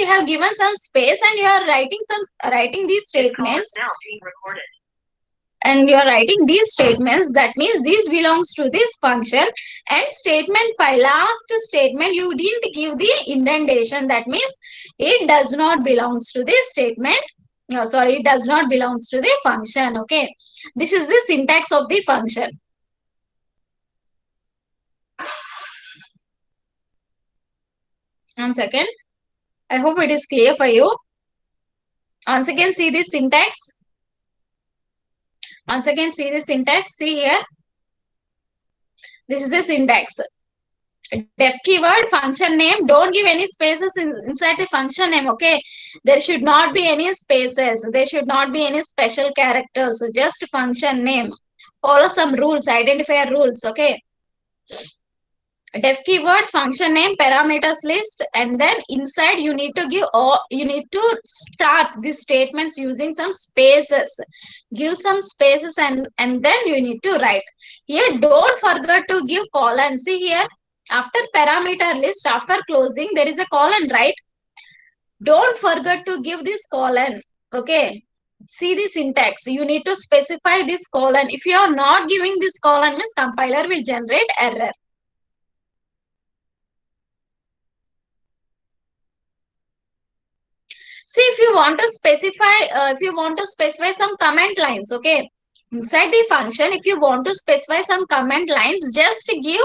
have given some space and you are writing these statements. And you are writing these statements, that means this belongs to this function. And statement 5, last statement, you didn't give the indentation, that means it does not belongs to this statement. No, sorry, it does not belongs to the function. Okay, this is the syntax of the function. Once again, I hope it is clear for you. Once again, see this syntax. Once again, see the syntax. See here. This is the syntax. Def keyword, function name. Don't give any spaces inside the function name. Okay. There should not be any spaces. There should not be any special characters. Just function name. Follow some rules, identifier rules. Okay. Def keyword, function name, parameters list, and then inside you need to give, or you need to start these statements using some spaces. Give some spaces and then you need to write. Here, don't forget to give colon. See here, after parameter list, after closing, there is a colon, right? Don't forget to give this colon. Okay. See the syntax. You need to specify this colon. If you are not giving this colon, means compiler will generate error. See, if you want to specify some comment lines, okay, inside the function, if you want to specify some comment lines, just give,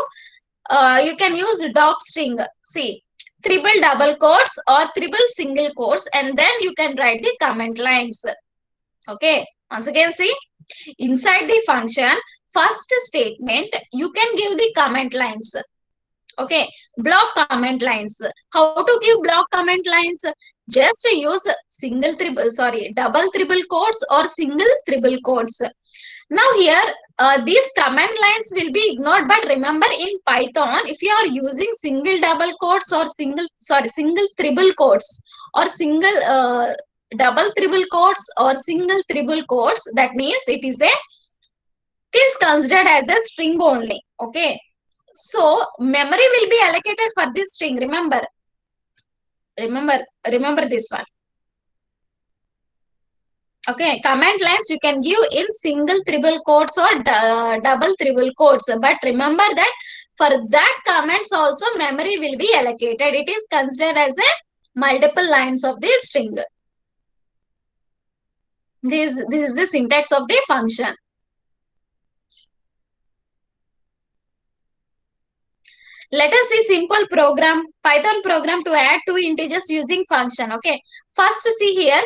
you can use doc string. See, triple double quotes or triple single quotes, and then you can write the comment lines. Okay, once again, see, inside the function, first statement, you can give the comment lines. Okay, block comment lines. How to give block comment lines? Just use double triple quotes or single triple quotes. Now here, these command lines will be ignored, but remember in Python, if you are using single double quotes or single triple quotes or single double triple quotes or single triple quotes, that means it is considered as a string only. Okay. So memory will be allocated for this string. Remember this one. Okay, command lines you can give in single triple quotes or double triple quotes. But remember that for that comments also memory will be allocated. It is considered as a multiple lines of the string. This is the syntax of the function. Let us see simple program, Python program to add two integers using function. Okay. First see here.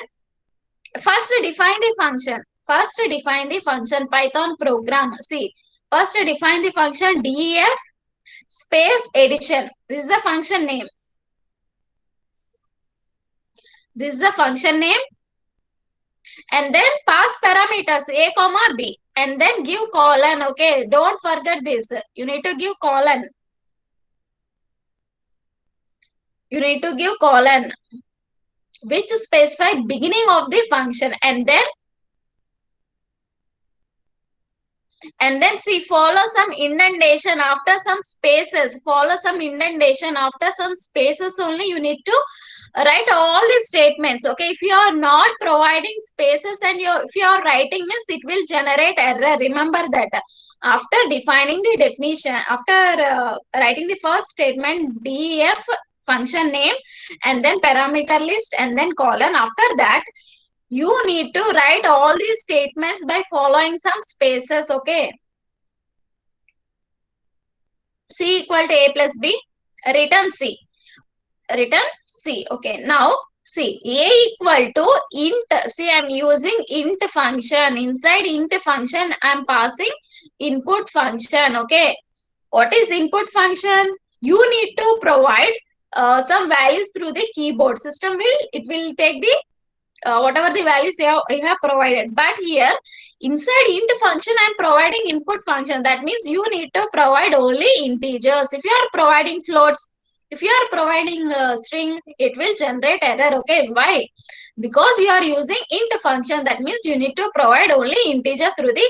First define the function. First define the function Python program. See. First define the function def space addition. This is the function name. This is the function name. And then pass parameters a comma b. And then give colon. Okay. Don't forget this. You need to give colon. You need to give colon, which specify beginning of the function, and then see, follow some indentation after some spaces. Follow some indentation after some spaces only. You need to write all the statements. Okay, if you are not providing spaces and if you are writing, means it will generate error. Remember that. After defining the definition, after writing the first statement, def function name, and then parameter list, and then colon. After that, you need to write all these statements by following some spaces. Okay. C equal to A plus B. Return C. Return C. Okay. Now, see, A equal to int. See, I am using int function. Inside int function, I am passing input function. Okay. What is input function? You need to provide some values through the keyboard. System will take the whatever the values you have provided. But here inside int function, I am providing input function. That means you need to provide only integers. If you are providing floats, if you are providing string, it will generate error. Okay, why? Because you are using int function. That means you need to provide only integer through the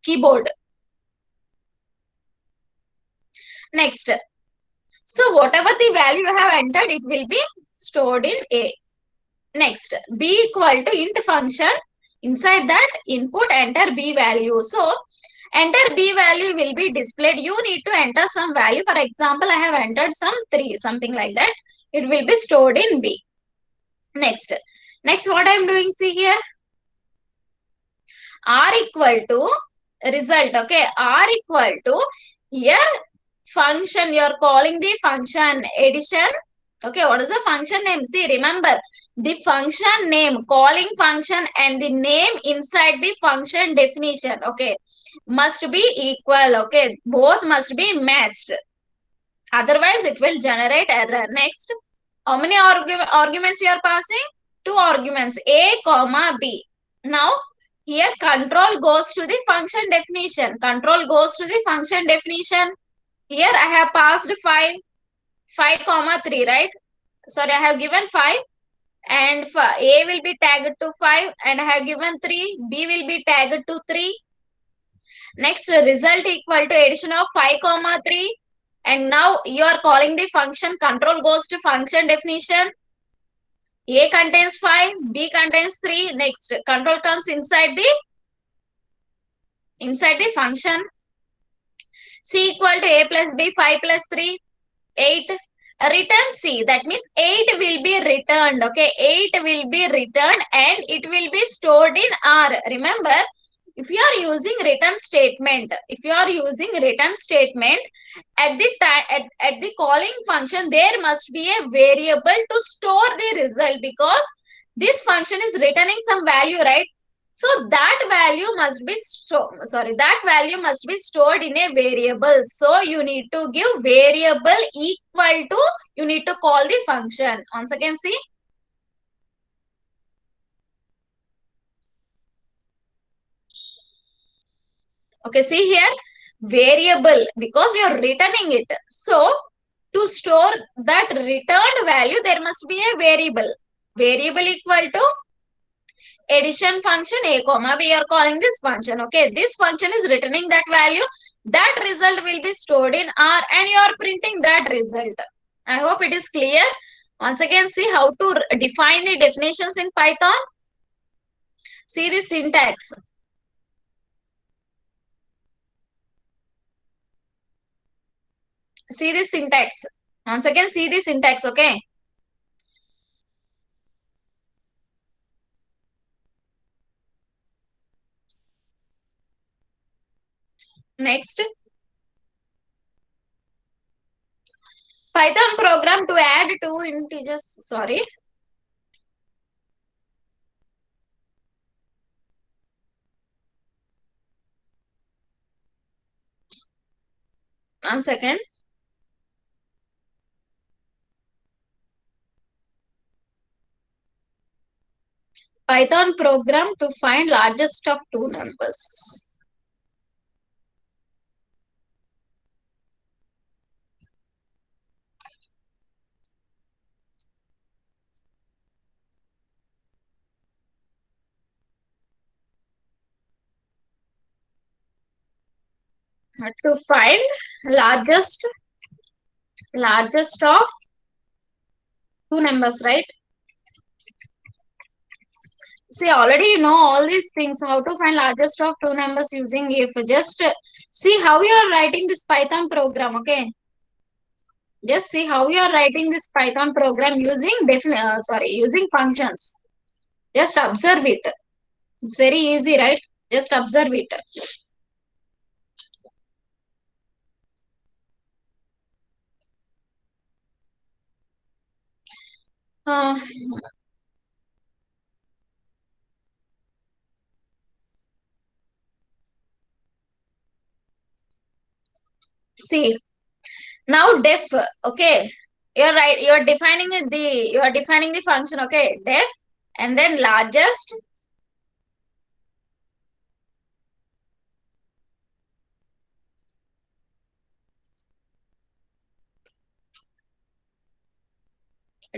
keyboard. Next, So whatever the value you have entered, it will be stored in A. Next, B equal to int function. Inside that input, enter B value. So enter B value will be displayed. You need to enter some value. For example, I have entered some 3, something like that. It will be stored in B. Next, what I am doing, see here, R equal to result. Okay, R equal to, here function, you are calling the function addition. Okay, what is the function name? See, remember, the function name, calling function, and the name inside the function definition, okay, must be equal. Okay, both must be matched. Otherwise, it will generate error. Next, how many arguments you are passing? 2 arguments, A, comma, B. Now, here control goes to the function definition. Control goes to the function definition. Here I have passed 5, comma 3, right? Sorry, I have given 5 and A will be tagged to 5 and I have given 3. B will be tagged to 3. Next, result equal to addition of 5, comma 3. And now you are calling the function, control goes to function definition. A contains 5, B contains 3. Next, control comes inside the function. C equal to A plus B, 5 plus 3, 8. Return C. That means 8 will be returned. Okay, 8 will be returned and it will be stored in R. Remember, if you are using return statement, at the time, at the calling function, there must be a variable to store the result, because this function is returning some value, right? So that value must be stored in a variable. So you need to give variable equal to, you need to call the function. Once again, see. Okay, see here, variable, because you are returning it. So to store that returned value, there must be a variable. Variable equal to addition function A, comma, we are calling this function. Okay, this function is returning that value. That result will be stored in R and you are printing that result. I hope it is clear. Once again, see how to define the definitions in Python. See the syntax. See the syntax. Once again, see the syntax, okay? Next, Python program to add two integers. Sorry. One second. Python program to find largest of two numbers. To find largest of two numbers, right? See, already you know all these things, how to find largest of two numbers using if. Just see how you are writing this Python program, okay? Just see how you are writing this Python program using using functions. Just observe it. It's very easy, right? Just observe it. See, now def, okay, you're right, you're defining the function, okay, def, and then largest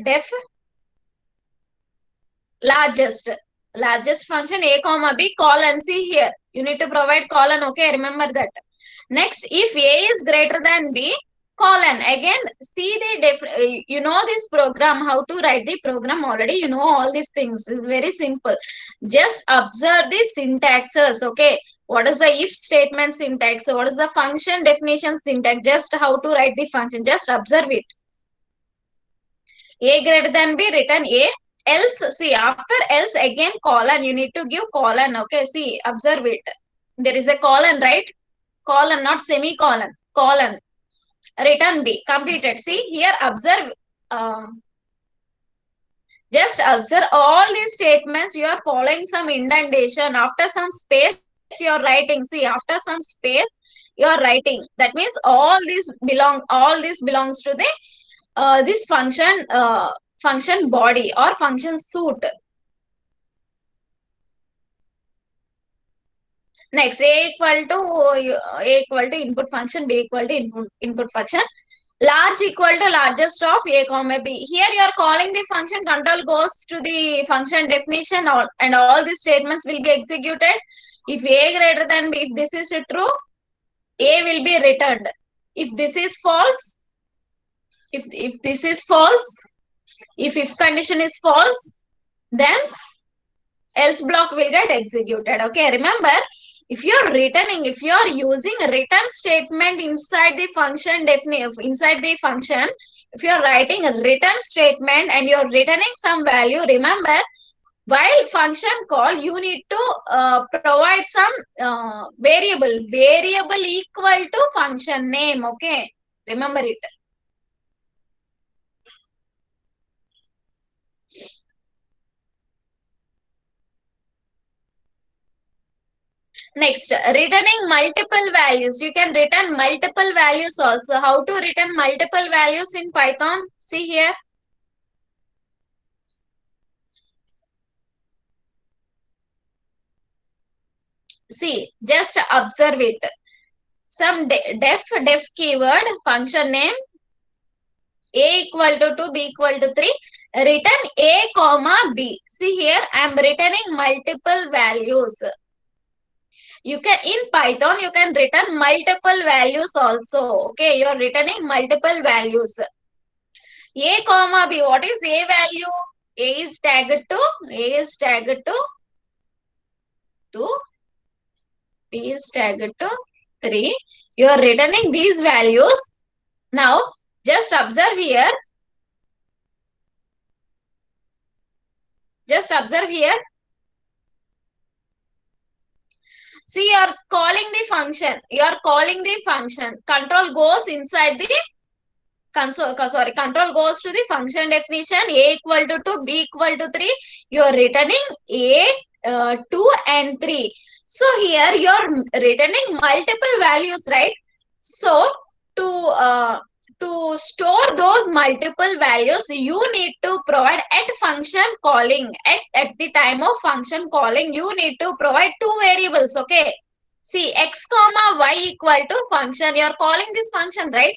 def largest function A comma B, colon. See here, you need to provide colon, okay, remember that. Next, if A is greater than B, colon. Again, see the you know this program, how to write the program already. You know all these things is very simple. Just observe the syntaxes. Okay, what is the if statement syntax? What is the function definition syntax? Just how to write the function. Just observe it. A greater than B, written A. Else, see, after else again colon, you need to give colon. Okay, see, observe it. There is a colon, right? Colon, not semicolon. Colon. Written B. Completed. See, here observe. Uh, just observe all these statements. You are following some indentation. After some space, you are writing. See, after some space, you are writing. That means all this belongs to the this function body or function suit. Next, a equal to input function, b equal to input function. Large equal to largest of a comma b. Here you are calling the function, control goes to the function definition, and all these statements will be executed. If a greater than b, if this is true, a will be returned. If this is false, if this is false, if condition is false, then else block will get executed. Okay, remember, if you're using a return statement inside the function inside the function, if you're writing a return statement and you're returning some value, remember, while function call, you need to provide some variable equal to function name. Okay, remember it. Next, returning multiple values. You can return multiple values also. How to return multiple values in Python? See here. See, just observe it. Some def keyword, function name, a equal to 2, b equal to 3. Return a comma b. See here, I am returning multiple values. You can, in Python, you can return multiple values also. Okay, you are returning multiple values. A comma b. What is a value? A is tagged to 2. B is tagged to 3. You are returning these values. Now, just observe here. Just observe here. See, you are calling the function. You are calling the function. Control goes inside the control goes to the function definition. A equal to 2, b equal to 3. You are returning a, 2 and 3. So here you are returning multiple values, right? So to store those multiple values, you need to provide at function calling. At the time of function calling, you need to provide two variables. Okay. See, x comma y equal to function. You are calling this function, right?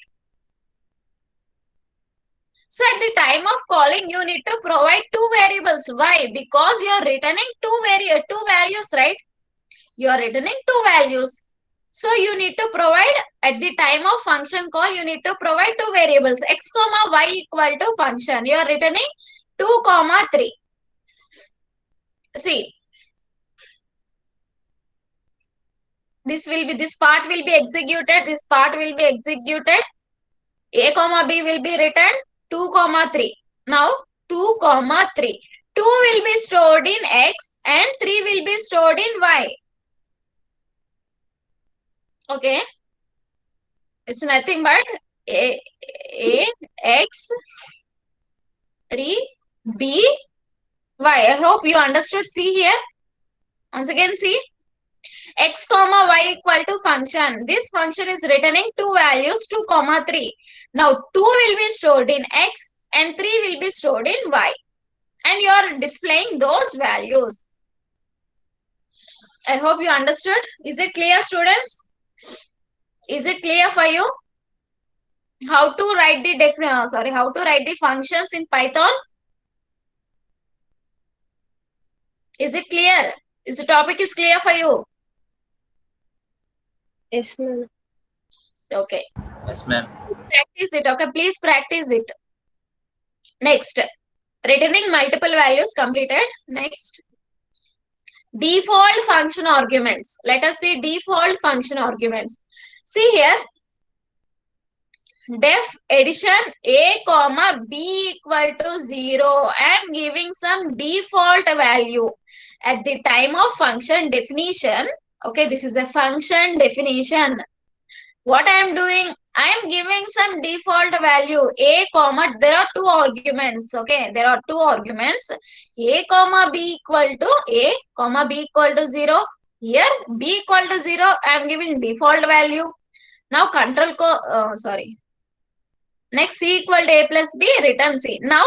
So at the time of calling, you need to provide two variables. Why? Because you are returning two values, right? You are returning two values. So you need to provide at the time of function call, you need to provide two variables, x comma y equal to function. You are returning 2 comma 3. See, this part will be executed. This part will be executed. A comma b will be returned 2 comma 3. Now 2 comma 3. 2 will be stored in x and 3 will be stored in y. Okay. It's nothing but a x 3 b y. I hope you understood. See here. Once again, see. X comma y equal to function. This function is returning two values 2 comma 3. Now 2 will be stored in x and 3 will be stored in y. And you are displaying those values. I hope you understood. Is it clear, students? Is it clear for you? How to write the how to write the functions in Python? Is it clear? Is the topic is clear for you? Yes, ma'am. Okay. Yes, ma'am. Practice it. Okay, please practice it. Next, returning multiple values completed. Next, default function arguments. Let us see default function arguments. See here, def addition a comma b equal to 0. I am giving some default value at the time of function definition. Okay, this is a function definition. What I am doing, I am giving some default value a comma, there are two arguments. Okay, there are two arguments, a comma b equal to a comma b equal to 0. Here b equal to 0, I am giving default value. Now sorry, next c equal to a plus b, return c. Now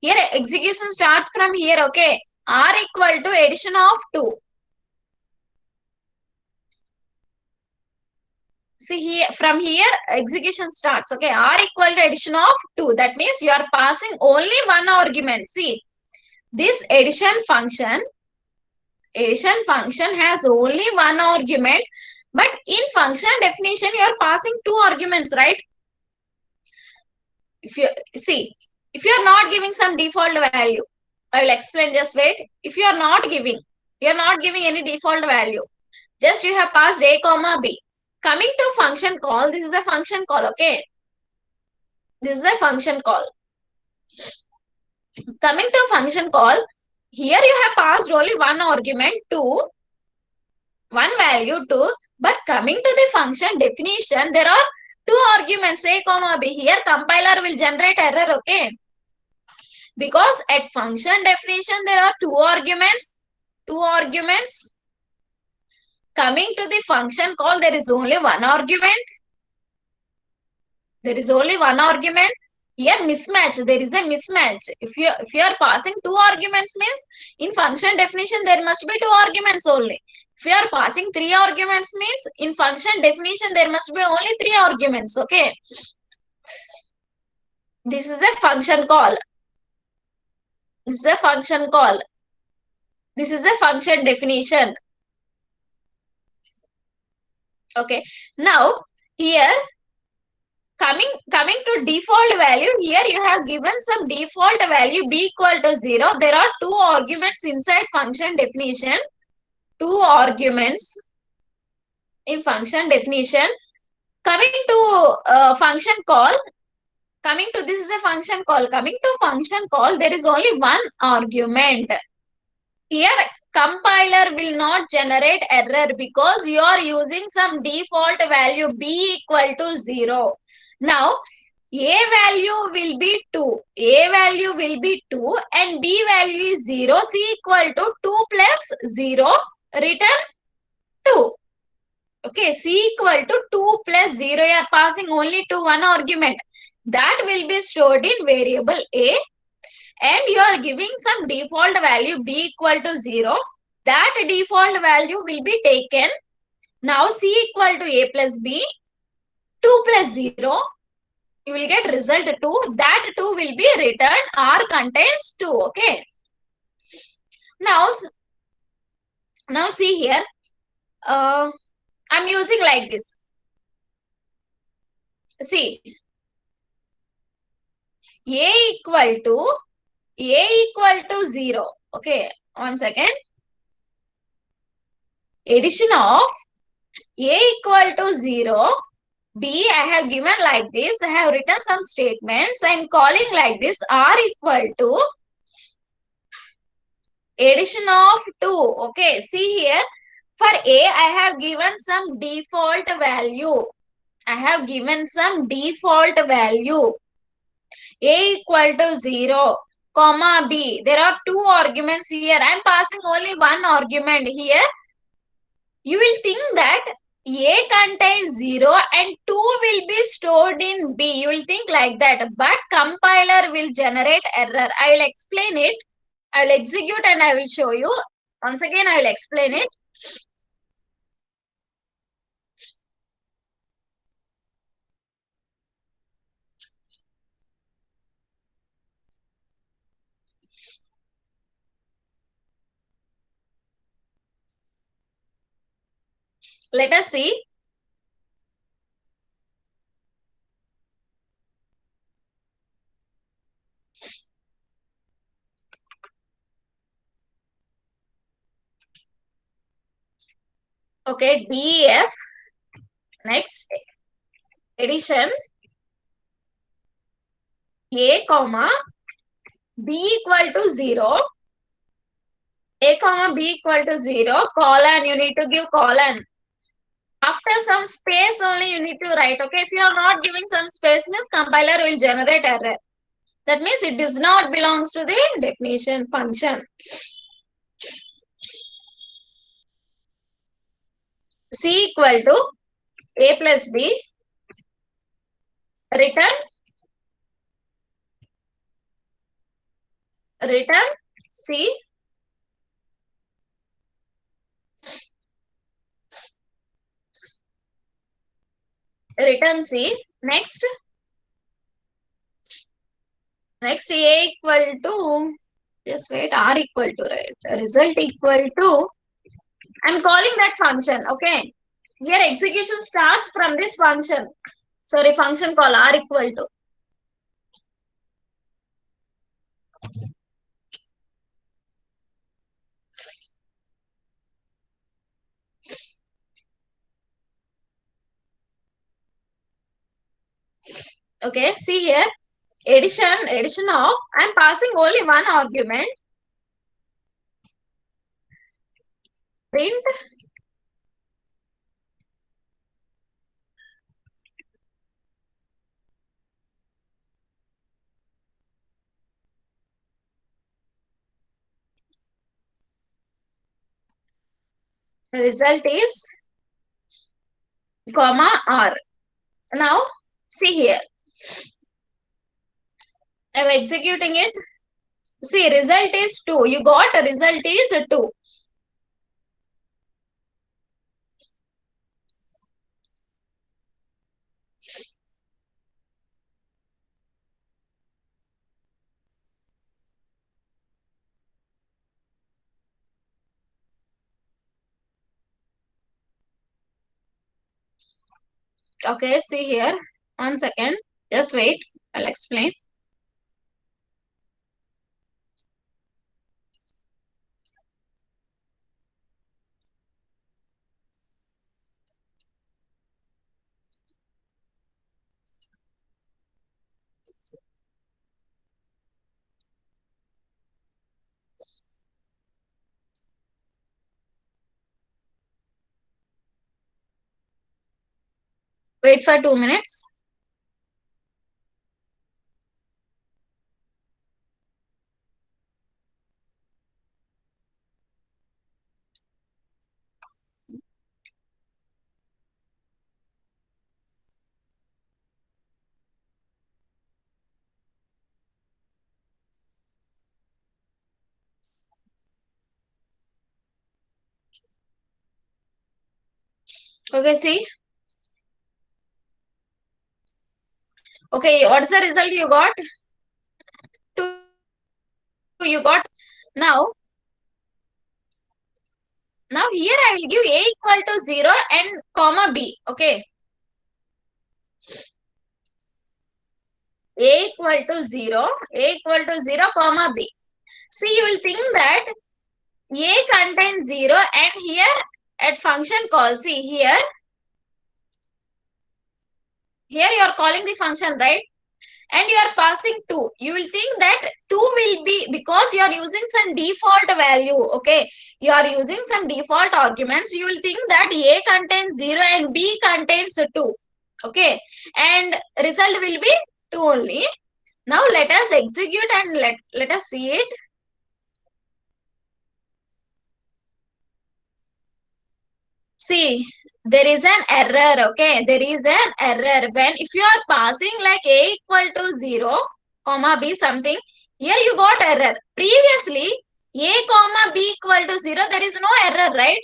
here execution starts from here. Okay, r equal to addition of 2. See here, from here execution starts. Okay, r equal to addition of 2. That means you are passing only one argument. See, this addition function has only one argument, but in function definition you are passing two arguments, right? If you see, if you are not giving some default value, I will explain, just wait. If you are not giving, any default value, just you have passed a comma b. Coming to function call, this is a function call. Okay, this is a function call. Coming to function call, here you have passed only one argument, 2, one value 2, but coming to the function definition, there are two arguments a comma b. Here compiler will generate error. Okay, because at function definition there are two arguments. Coming to the function call, there is only one argument. Here mismatch, there is a mismatch. If you are passing two arguments, means in function definition there must be two arguments only. If you are passing three arguments, means in function definition there must be only three arguments. Okay, this is a function call. This is a function call. This is a function definition. Okay, now here coming to default value, here you have given some default value b equal to 0. There are two arguments inside function definition. Two arguments in function definition. Coming to function call, this is a function call. Coming to function call, there is only one argument. Here compiler will not generate error because you are using some default value b equal to 0. Now a value will be 2. And b value is 0. C equal to 2 plus 0, return 2. Okay, C equal to 2 plus 0. You are passing only to one argument. That will be stored in variable A. And you are giving some default value b equal to 0. That default value will be taken. Now C equal to A plus B, 2 plus 0. You will get result 2. That 2 will be returned. R contains 2. Okay. Now see here. I'm using like this. See, A equal to 0. Okay, 1 second. Addition of A equal to 0. B I have given like this. I have written some statements. I am calling like this. R equal to addition of 2. Okay, see here. For A, I have given some default value. A equal to 0, comma B. There are two arguments here. I am passing only one argument here. You will think that A contains 0 and 2 will be stored in B. You will think like that. But compiler will generate error. I will explain it. I will execute and I will show you. Once again, I will explain it. Let us see. Okay, DEF. Next, addition A comma B equal to 0. A comma B equal to 0. Colon, you need to give colon. After some space only you need to write. Okay, if you are not giving some space, means compiler will generate error. That means it does not belongs to the definition function. C equal to A plus B. Return C. Return C. Next A equal to, just wait, R equal to, right? Result equal to, I'm calling that function. Okay, here execution starts from this function. Sorry, function call R equal to. Okay, see here, addition of, I'm passing only one argument. Print result is comma R. Now see here, I'm executing it. See, result is 2. You got a result is 2. Okay, see here. 1 second. Just wait. I'll explain. Wait for 2 minutes. Okay, see. Okay, what's the result you got? 2 you got. Now, now here I will give A equal to 0 and comma B. Okay. A equal to 0, A equal to 0, comma B. See, you will think that A contains 0 and here at function call. See here you are calling the function, right? And you are passing 2. You will think that 2 will be, because you are using some default value. Okay, you are using some default arguments. You will think that A contains 0 and B contains 2. Okay, and result will be 2 only. Now let us execute and let us see it. See, there is an error. Okay, there is an error when if you are passing like A equal to 0 comma B something, here you got error. Previously A comma B equal to 0, there is no error, right?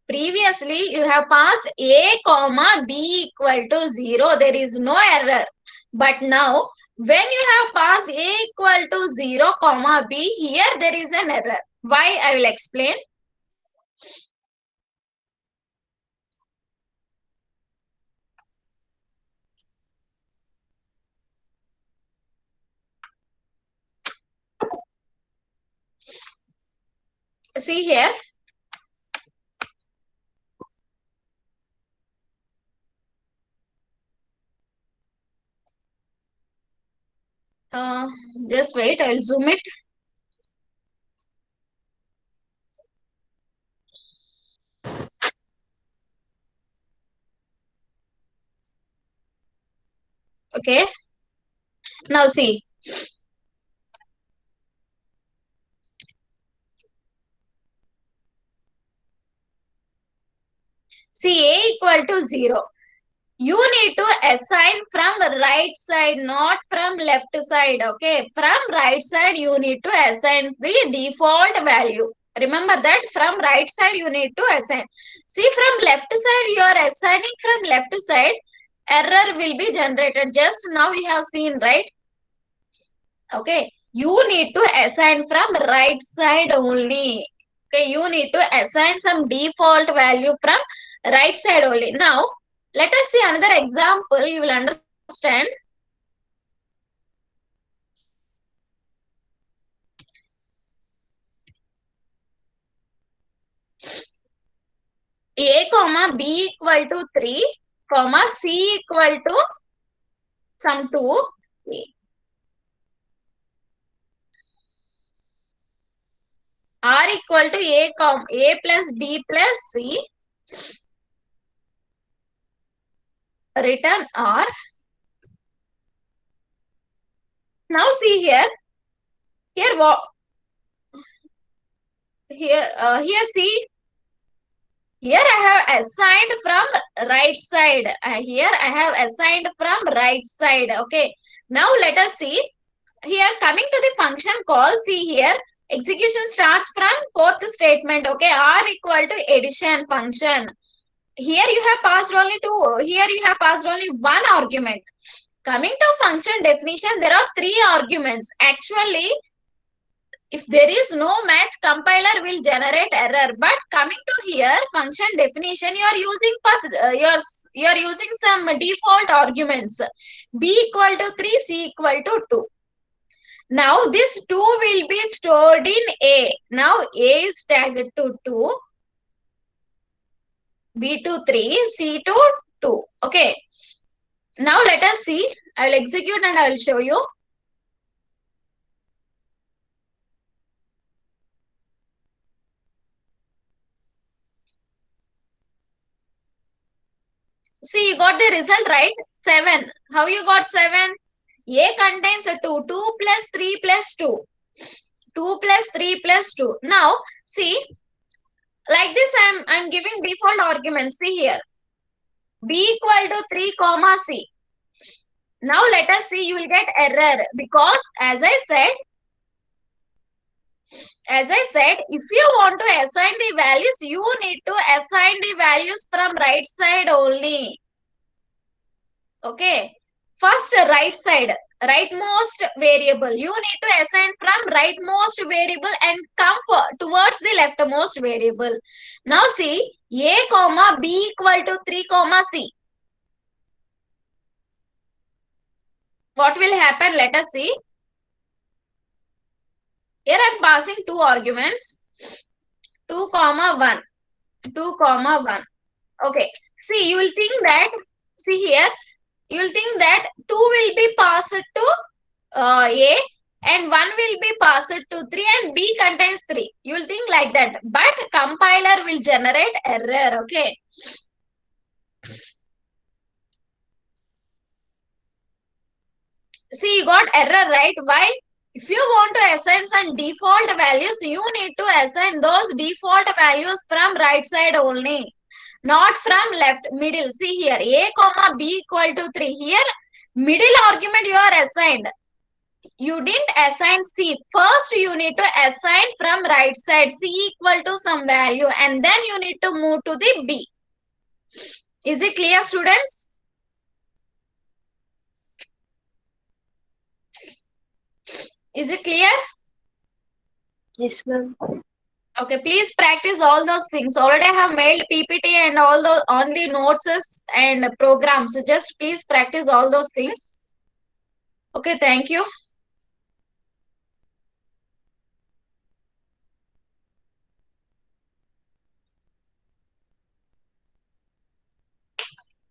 Previously you have passed A comma B equal to 0, there is no error. But now when you have passed A equal to 0 comma B, here there is an error. Why? I will explain. See here, Just wait, I'll zoom it. Okay. Now see. See, A equal to 0. You need to assign from right side, not from left side. Okay. From right side, you need to assign the default value. Remember that from right side, you need to assign. See, from left side, you are assigning from left side. Error will be generated. Just now we have seen, right? Okay. You need to assign from right side only. Okay. You need to assign some default value from right side only. Now, let us see another example. You will understand. A comma B equal to 3 comma C equal to some 2. R equal to A plus B plus C. Return R. Now see here. Here what? Here see. Here I have assigned from right side. Here I have assigned from right side. Okay. Now let us see. Here coming to the function call. See here. Execution starts from fourth statement. Okay. R equal to addition function. Here you have passed only two. Here you have passed only one argument. Coming to function definition, there are 3 arguments. Actually, if there is no match, compiler will generate error. But coming to here, function definition, you are using some default arguments. B equal to 3, C equal to 2. Now this 2 will be stored in A. Now A is tagged to 2, B to 3, C to 2. Okay. Now let us see. I will execute and I will show you. See, you got the result, right? 7. How you got 7? A contains a 2. 2 plus 3 plus 2. 2 plus 3 plus 2. Now, see, like this, I'm giving default arguments. See here. B equal to 3 comma C. Now, let us see, you will get error because as I said, if you want to assign the values, you need to assign the values from right side only. Okay. First, right side, rightmost variable. You need to assign from rightmost variable and come towards the leftmost variable. Now see, A comma B equal to 3 comma C. What will happen? Let us see. Here I am passing 2 arguments. 2 comma 1. 2 comma 1. Okay. See, you will think that, see here, you will think that 2 will be passed to A and 1 will be passed to 3 and B contains 3. You will think like that. But compiler will generate error. Okay. See, you got error, right? Why? If you want to assign some default values, you need to assign those default values from right side only. Not from left, middle. See here, A comma B equal to 3. Here, middle argument you are assigned. You didn't assign C. First, you need to assign from right side C equal to some value and then you need to move to the B. Is it clear, students? Is it clear? Yes, ma'am. Okay, please practice all those things. Already I have mailed PPT and all the on the notes and programs. So just please practice all those things. Okay, thank you.